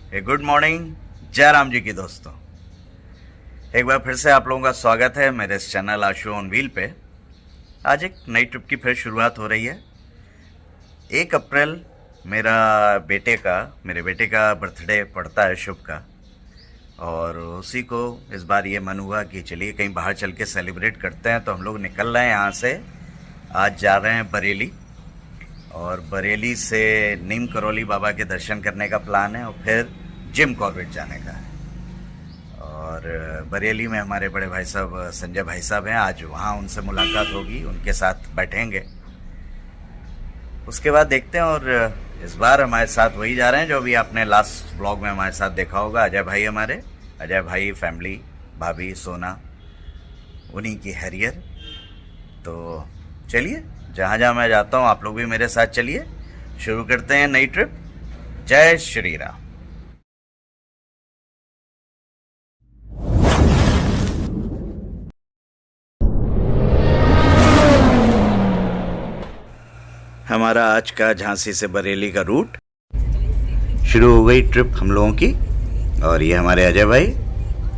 Good morning, जय राम जी की दोस्तों। एक बार फिर से आप लोगों का स्वागत है मेरे इस चैनल आशु ऑन व्हील पे। आज एक नई ट्रिप की फिर शुरुआत हो रही है। 1 अप्रैल मेरे बेटे का बर्थडे पड़ता है, शुभ का, और उसी को इस बार ये मन हुआ कि चलिए कहीं बाहर चल के सेलिब्रेट करते हैं। तो हम लोग निकल रहे हैं यहाँ से। आज जा रहे हैं बरेली, और बरेली से नीम करौली बाबा के दर्शन करने का प्लान है, और फिर जिम कॉर्बेट जाने का है। और बरेली में हमारे बड़े भाई साहब संजय भाई साहब हैं। आज वहाँ उनसे मुलाकात होगी, उनके साथ बैठेंगे। उसके बाद देखते हैं। और इस बार हमारे साथ वही जा रहे हैं जो अभी आपने लास्ट व्लॉग में हमारे साथ देखा होगा, अजय भाई। हमारे अजय भाई, फैमिली, भाभी सोना, उन्हीं की हैरियर। तो चलिए, जहाँ जहाँ मैं जाता हूँ आप लोग भी मेरे साथ चलिए। शुरू करते हैं नई ट्रिप। जय श्री राम। हमारा आज का झांसी से बरेली का रूट शुरू हो गई ट्रिप हम लोगों की। और ये हमारे अजय भाई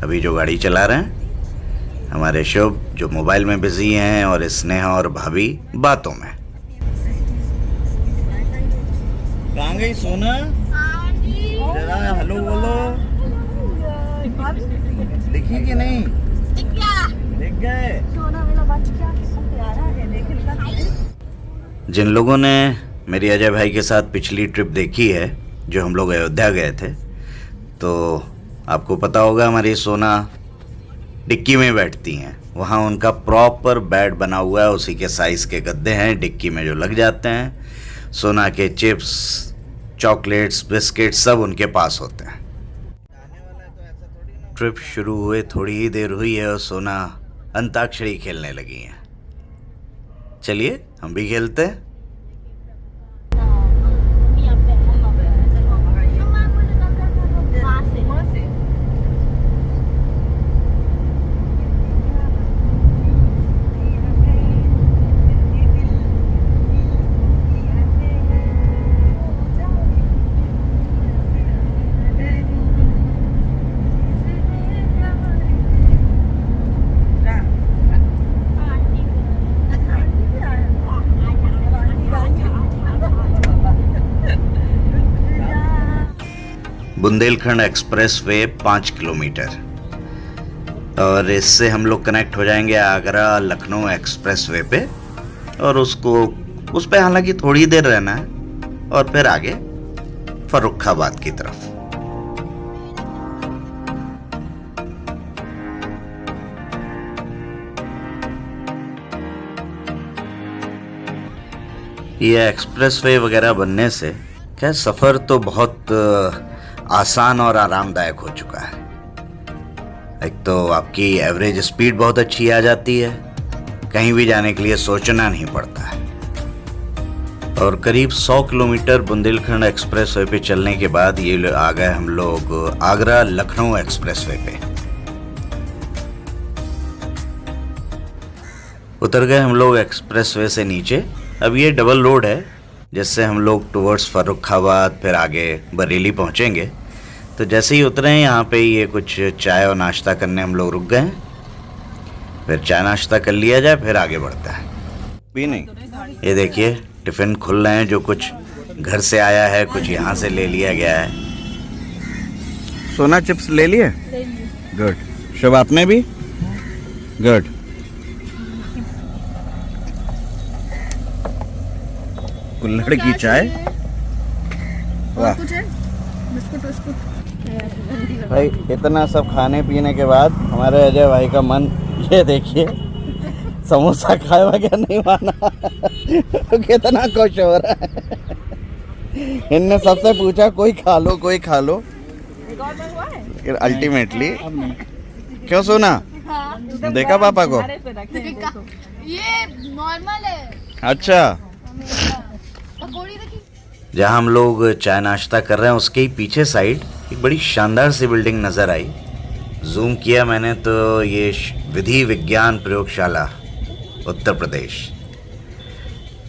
अभी जो गाड़ी चला रहे हैं, हमारे शुभ जो मोबाइल में बिजी हैं, और स्नेहा और भाभी बातों में। कहाँ गई सोना? जरा हेलो बोलो। दिखी कि नहीं? दिख गए। जिन लोगों ने मेरी अजय भाई के साथ पिछली ट्रिप देखी है, जो हम लोग अयोध्या गए थे, तो आपको पता होगा हमारी सोना डिक्की में बैठती हैं। वहाँ उनका प्रॉपर बेड बना हुआ है, उसी के साइज़ के गद्दे हैं डिक्की में जो लग जाते हैं। सोना के चिप्स, चॉकलेट्स, बिस्किट सब उनके पास होते हैं। ट्रिप शुरू हुए थोड़ी ही देर हुई है और सोना अंताक्षरी खेलने लगी हैं। चलिए हम भी खेलते हैं। बुंदेलखंड एक्सप्रेस वे 5 किलोमीटर, और इससे हम लोग कनेक्ट हो जाएंगे आगरा लखनऊ एक्सप्रेस वे पे। और उस पे हालांकि थोड़ी देर रहना है, और फिर आगे फर्रुखाबाद की तरफ। ये एक्सप्रेस वे वगैरह बनने से क्या सफ़र तो बहुत आसान और आरामदायक हो चुका है। एक तो आपकी एवरेज स्पीड बहुत अच्छी आ जाती है, कहीं भी जाने के लिए सोचना नहीं पड़ता है। और करीब 100 किलोमीटर बुंदेलखंड एक्सप्रेस वे पे चलने के बाद ये आ गए हम लोग आगरा लखनऊ एक्सप्रेस वे पे। उतर गए हम लोग एक्सप्रेस वे से नीचे। अब ये डबल रोड है, जिससे हम लोग टुवर्ड्स फर्रुखाबाद फिर आगे बरेली पहुंचेंगे। तो जैसे ही उतरे हैं यहाँ पे ये कुछ चाय और नाश्ता करने हम लोग रुक गए हैं। फिर चाय नाश्ता कर लिया जाए, फिर आगे बढ़ता है। भी नहीं, ये देखिए टिफ़िन खुल रहे हैं। जो कुछ घर से आया है, कुछ यहाँ से ले लिया गया है। सोना चिप्स ले लिए? गुड। शुभ आपने भी? गुड। कुल्हड़ की चाय। वाह भाई, इतना सब खाने पीने के बाद हमारे अजय भाई का मन, ये देखिए, समोसा खाए बगैर नहीं माना। कितना खुश हो रहा है। इनने सबसे पूछा कोई खा लो, कोई खा लो। अल्टीमेटली क्यों सोना? देखा पापा को? ये नॉर्मल है। अच्छा, जहाँ हम लोग चाय नाश्ता कर रहे हैं उसके ही पीछे साइड एक बड़ी शानदार सी बिल्डिंग नज़र आई। जूम किया मैंने तो ये विधि विज्ञान प्रयोगशाला उत्तर प्रदेश।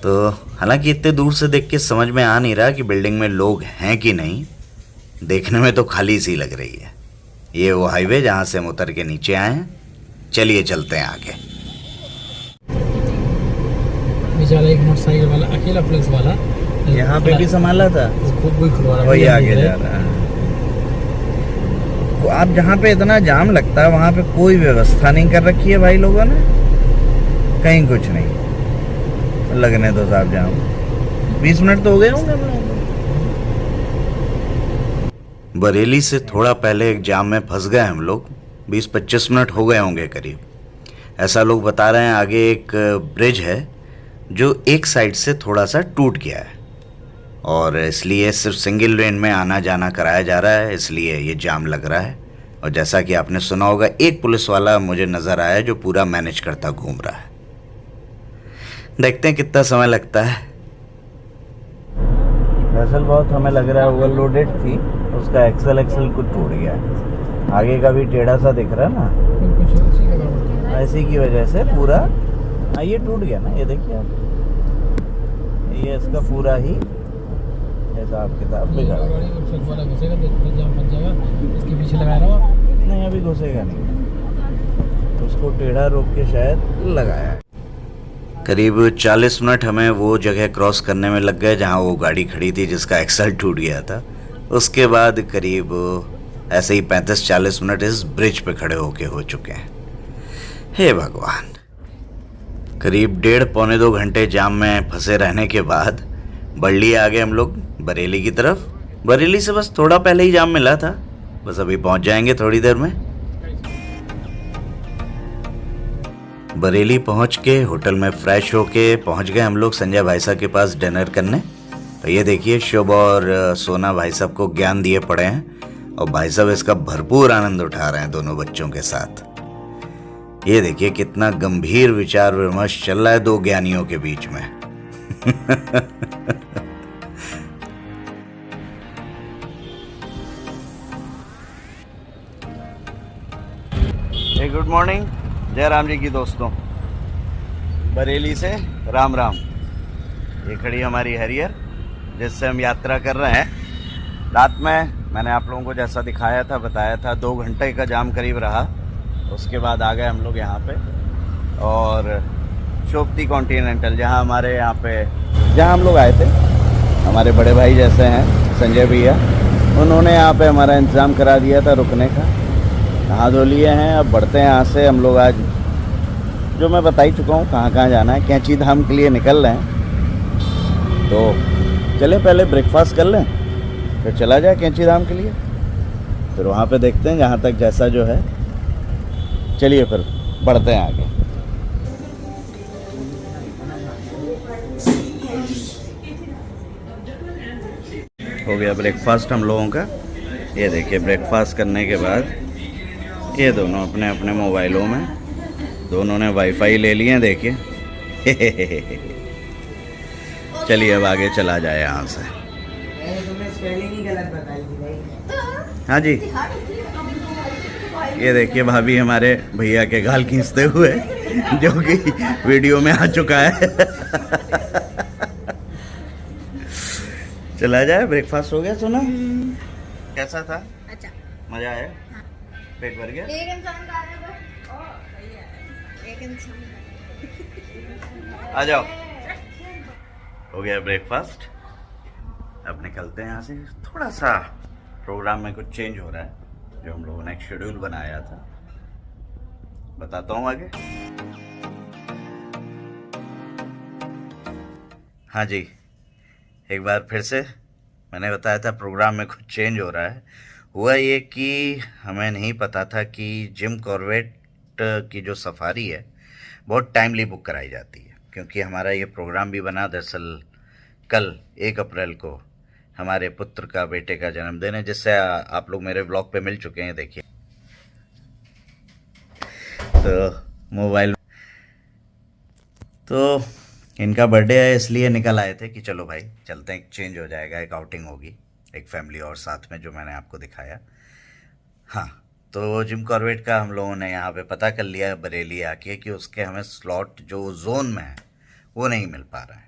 तो हालांकि इतने दूर से देख के समझ में आ नहीं रहा कि बिल्डिंग में लोग हैं कि नहीं, देखने में तो खाली सी लग रही है। ये वो हाईवे जहाँ से हम उतर के नीचे आए हैं। चलिए चलते हैं आगे। बेचारा एक मोटरसाइकिल वाला अकेला पुलिस वाला यहाँ पे भी संभाला था, वही आगे जा रहा है। आप जहाँ पे इतना जाम लगता है वहाँ पे कोई व्यवस्था नहीं कर रखी है भाई लोगों ने, कहीं कुछ नहीं। लगने दो साहब जाम, 20 मिनट तो हो गए होंगे हम लोगों को। बरेली से थोड़ा पहले एक जाम में फंस गए हम लोग, 20-25 मिनट हो गए होंगे करीब। ऐसा लोग बता रहे हैं। आगे एक ब्रिज है जो एक साइड से थोड़ा सा टूट गया है और इसलिए सिर्फ सिंगल लेन में आना जाना कराया जा रहा है, इसलिए ये जाम लग रहा है। और जैसा कि आपने सुना होगा, एक पुलिस वाला मुझे नज़र आया जो पूरा मैनेज करता घूम रहा है। देखते हैं कितना समय लगता है। दरअसल बहुत हमें लग रहा है ओवरलोडेड थी, उसका एक्सल कुछ टूट गया है। आगे का भी टेढ़ा सा दिख रहा है ना, ऐसी की वजह से पूरा ये टूट गया ना। ये देखिए आप, ये इसका पूरा ही हिसाब किताब बिगड़ा। इसके पीछे लगा रहा हूँ। नहीं अभी घुसेगा नहीं, उसको टेढ़ा रोक के शायद लगाया है। करीब 40 मिनट हमें वो जगह क्रॉस करने में लग गए जहाँ वो गाड़ी खड़ी थी जिसका एक्सल टूट गया था। उसके बाद करीब ऐसे ही 35-40 मिनट इस ब्रिज पे खड़े होके हो चुके हैं। हे भगवान, करीब 1.5-2 घंटे जाम में फंसे रहने के बाद बरली आ गए हम लोग बरेली की तरफ। बरेली से बस थोड़ा पहले ही जाम मिला था, बस अभी पहुंच जाएंगे थोड़ी देर में। बरेली पहुंच के होटल में फ्रेश होके पहुंच गए हम लोग संजय भाई साहब के पास डिनर करने। तो ये देखिए शुभ और सोना भाई साहब को ज्ञान दिए पड़े हैं और भाई साहब इसका भरपूर आनंद उठा रहे हैं दोनों बच्चों के साथ। ये देखिए कितना गंभीर विचार विमर्श चल रहा है दो ज्ञानियों के बीच में। गुड मॉर्निंग, जय राम जी की दोस्तों। बरेली से राम राम। ये खड़ी हमारी हैरियर जिससे हम यात्रा कर रहे हैं। रात में मैंने आप लोगों को जैसा दिखाया था, बताया था, 2 घंटे का जाम करीब रहा। उसके बाद आ गए हम लोग यहाँ पे और शोभती कॉन्टिनेंटल, जहाँ हमारे यहाँ पे जहाँ हम लोग आए थे, हमारे बड़े भाई जैसे हैं संजय भैया, उन्होंने यहाँ पे हमारा इंतज़ाम करा दिया था रुकने का। नहा धो लिए हैं, अब बढ़ते हैं यहाँ से हम लोग। आज जो मैं बता ही चुका हूँ कहाँ कहाँ जाना है, कैंची धाम के लिए निकल रहे हैं। तो चले पहले ब्रेकफास्ट कर लें, फिर चला जाए कैंची धाम के लिए, फिर वहाँ पे देखते हैं जहाँ तक जैसा जो है। चलिए फिर बढ़ते हैं आगे। हो गया ब्रेकफास्ट हम लोगों का। ये देखिए ब्रेकफास्ट करने के बाद ये दोनों अपने अपने मोबाइलों में, दोनों ने वाईफाई ले लिए हैं देखिए। चलिए अब आगे चला जाए यहाँ से। हाँ जी, ये देखिए भाभी हमारे भैया के गाल खींचते हुए, जो कि वीडियो में आ चुका है। चला जाए, ब्रेकफास्ट हो गया। सुना कैसा था? अच्छा, मजा आया? पेट भर गया? एक इंसान का आने पर एक इंसान आ जाओ। हो गया ब्रेकफास्ट, अब निकलते हैं यहाँ से। थोड़ा सा प्रोग्राम में कुछ चेंज हो रहा है, जो हम लोगों ने एक शेड्यूल बनाया था, बताता हूँ आगे। हाँ जी, एक बार फिर से मैंने बताया था प्रोग्राम में कुछ चेंज हो रहा है। हुआ ये कि हमें नहीं पता था कि जिम कॉर्बेट की जो सफारी है बहुत टाइमली बुक कराई जाती है, क्योंकि हमारा ये प्रोग्राम भी बना। दरअसल कल 1 अप्रैल को हमारे पुत्र का, बेटे का जन्मदिन है, जिससे आप लोग मेरे ब्लॉग पे मिल चुके हैं। देखिए तो मोबाइल, तो इनका बर्थडे है इसलिए निकल आए थे कि चलो भाई चलते हैं, चेंज हो जाएगा, एक आउटिंग होगी एक फैमिली और साथ में, जो मैंने आपको दिखाया। हाँ, तो जिम कॉर्बेट का हम लोगों ने यहाँ पे पता कर लिया बरेली आके कि उसके हमें स्लॉट जो जोन में है वो नहीं मिल पा रहा है।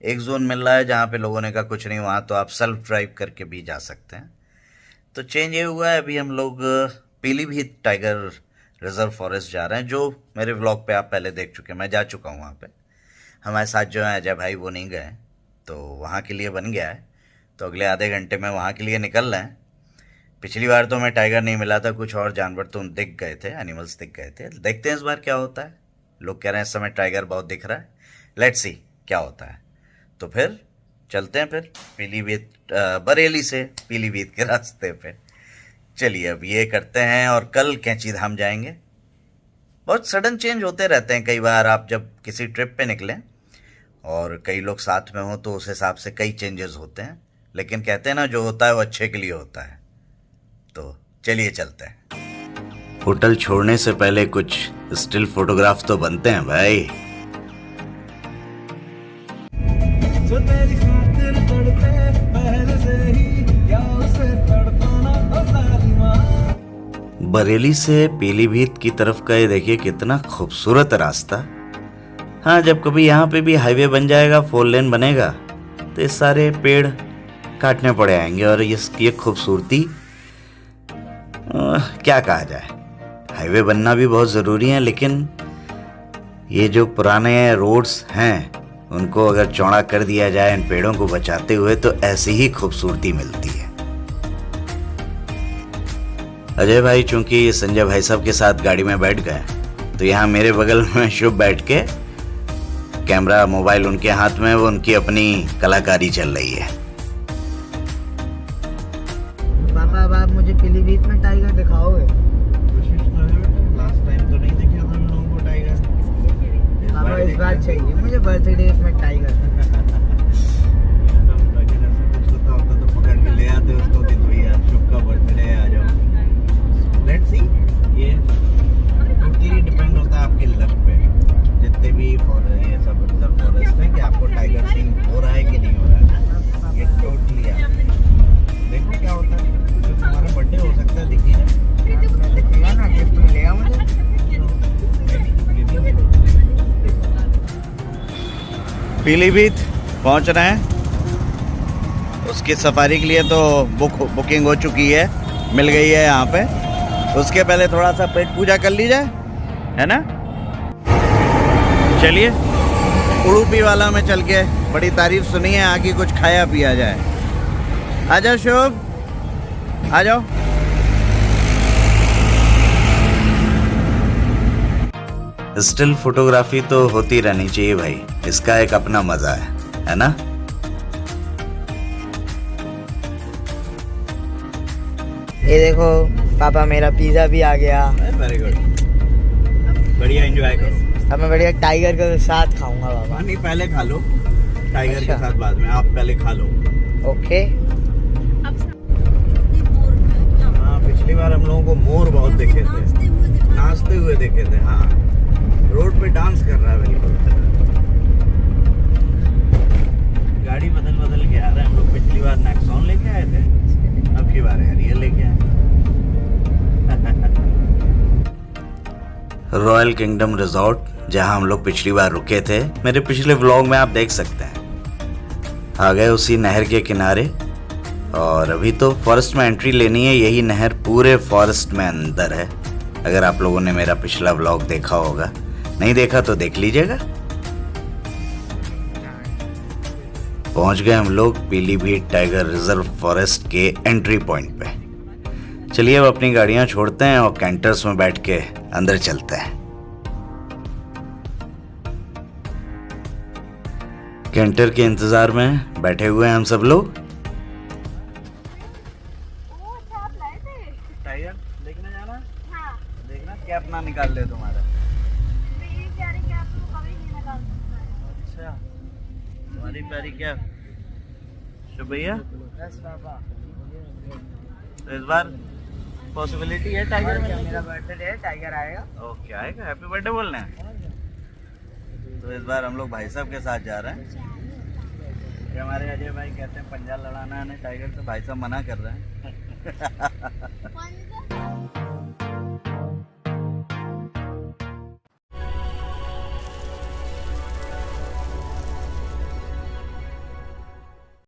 एक जोन मिल रहा है जहाँ पे लोगों ने कहा कुछ नहीं, वहाँ तो आप सेल्फ ड्राइव करके भी जा सकते हैं, तो चेंज ये हुआ है, अभी हम लोग पीलीभीत टाइगर रिजर्व फॉरेस्ट जा रहे हैं, जो मेरे व्लॉग पे आप पहले देख चुके हैं, मैं जा चुका हूँ वहाँ पे। हमारे साथ जो है अजय भाई वो नहीं गए, तो वहाँ के लिए बन गया है, तो अगले आधे घंटे में वहाँ के लिए निकल रहे हैं। पिछली बार तो हमें टाइगर नहीं मिला था, कुछ और जानवर तो दिख गए थे, एनिमल्स दिख गए थे। देखते हैं इस बार क्या होता है। लोग कह रहे हैं इस समय टाइगर बहुत दिख रहा है, लेट्स सी क्या होता है। तो फिर चलते हैं फिर पीलीभीत, बरेली से पीलीभीत के रास्ते पे। चलिए अब ये करते हैं और कल कैंची धाम जाएंगे। बहुत सडन चेंज होते रहते हैं कई बार, आप जब किसी ट्रिप पे निकलें और कई लोग साथ में हों तो उस हिसाब से कई चेंजेस होते हैं, लेकिन कहते हैं ना जो होता है वो अच्छे के लिए होता है। तो चलिए चलते हैं। होटल छोड़ने से पहले कुछ स्टिल फोटोग्राफ तो बनते हैं भाई। बरेली से पीलीभीत की तरफ का ये देखिए कितना खूबसूरत रास्ता। हाँ, जब कभी यहाँ पे भी हाईवे बन जाएगा, 4 लेन बनेगा, तो ये सारे पेड़ काटने पड़े आएंगे और ये खूबसूरती क्या कहा जाए। हाईवे बनना भी बहुत ज़रूरी है, लेकिन ये जो पुराने रोड्स हैं उनको अगर चौड़ा कर दिया जाए इन पेड़ों को बचाते हुए, तो ऐसी ही खूबसूरती मिलती है। अजय भाई चूंकि संजय भाई साहब के साथ गाड़ी में बैठ गए, तो यहाँ मेरे बगल में शुभ बैठ के कैमरा मोबाइल उनके हाथ में, वो उनकी अपनी कलाकारी चल रही है। पापा अब आप मुझे पीलीभीत में टाइगर दिखाओगे? कोशिश तो है, लास्ट टाइम तो नहीं दिखे हम लोगों को टाइगर। पापा इस बार चाहिए मुझे बर्थडे में टाइगर। कुछ होता तो पकड़ के ले आते उसको कि भैया शुभ का बर्थडे है, आ जाओ। लेट्स सी, ये टोटली डिपेंड होता है आपके लक पे। जितने भी ये सब रिजर्व फॉरेस्ट है कि आपको टाइगर सीन हो रहा है कि नहीं हो रहा है, ये टोटली है। देखो क्या होता है, जो तुम्हारा बर्थडे हो सकता है दिखी ना, दिखेगा ना, गिफ्ट मिलेगा मुझे। पीलीभीत पहुंच रहे हैं। उसकी सफारी के लिए तो बुकिंग हो चुकी है, मिल गई है यहाँ पे। उसके पहले थोड़ा सा पेट पूजा कर ली जाए, है ना। चलिए उड़ूपी वाला में चल के, बड़ी तारीफ सुनी है, आगे कुछ खाया पिया जाए। आ जाओ शुभ, आ जाओ। स्टिल फोटोग्राफी तो होती रहनी चाहिए भाई, इसका एक अपना मजा है ना। ये देखो पापा, मेरा पिज्जा भी आ गया। वेरी गुड, बढ़िया एंजॉय करो। अब मैं बढ़िया टाइगर के साथ खाऊंगा पापा। नहीं, पहले खा लो, टाइगर अच्छा। के साथ बाद में, आप पहले खा लो। ओके। हाँ, पिछली बार हम लोगों को मोर बहुत देखे थे, नाचते हुए देखे थे। हाँ, रोड पे डांस कर रहा है बिल्कुल। गाड़ी बदल बदल के आ रहे हैं हम लोग। पिछली बार नेक्सॉन लेके आए थे, अब की बार हैरियर लेके आए। रॉयल किंगडम रिजॉर्ट, जहां हम लोग पिछली बार रुके थे, मेरे पिछले व्लॉग में आप देख सकते हैं। आ गए उसी नहर के किनारे, और अभी तो फॉरेस्ट में एंट्री लेनी है। यही नहर पूरे फॉरेस्ट में अंदर है। अगर आप लोगों ने मेरा पिछला व्लॉग देखा होगा, नहीं देखा तो देख लीजिएगा। पहुंच गए हम लोग पीलीभीत टाइगर रिजर्व फॉरेस्ट के एंट्री पॉइंट पे। चलिए अब अपनी गाड़ियां छोड़ते हैं और कैंटर्स में बैठ के अंदर चलते हैं। कैंटर के इंतजार में बैठे हुए हैं हम सब लोग। टाइगर देखने जाना? हाँ। देखना कैप ना निकाल ले तुम्हारा। मेरी प्यारी कैप को कभी नहीं निकाल सकता है। अच्छा, तुम्हारी प्यारी कैप। शुभ भैया, बस पापा, तो इस बार पॉसिबिलिटी है टाइगर में? मेरा बर्थडे है, टाइगर आएगा। ओके, आएगा। हैप्पी बर्थडे बोलना है। तो इस बार हम लोग भाई साहब के साथ जा रहे हैं। ये हमारे अजय भाई कहते हैं पंजा लड़ाना है टाइगर से, भाई साहब मना कर रहे हैं।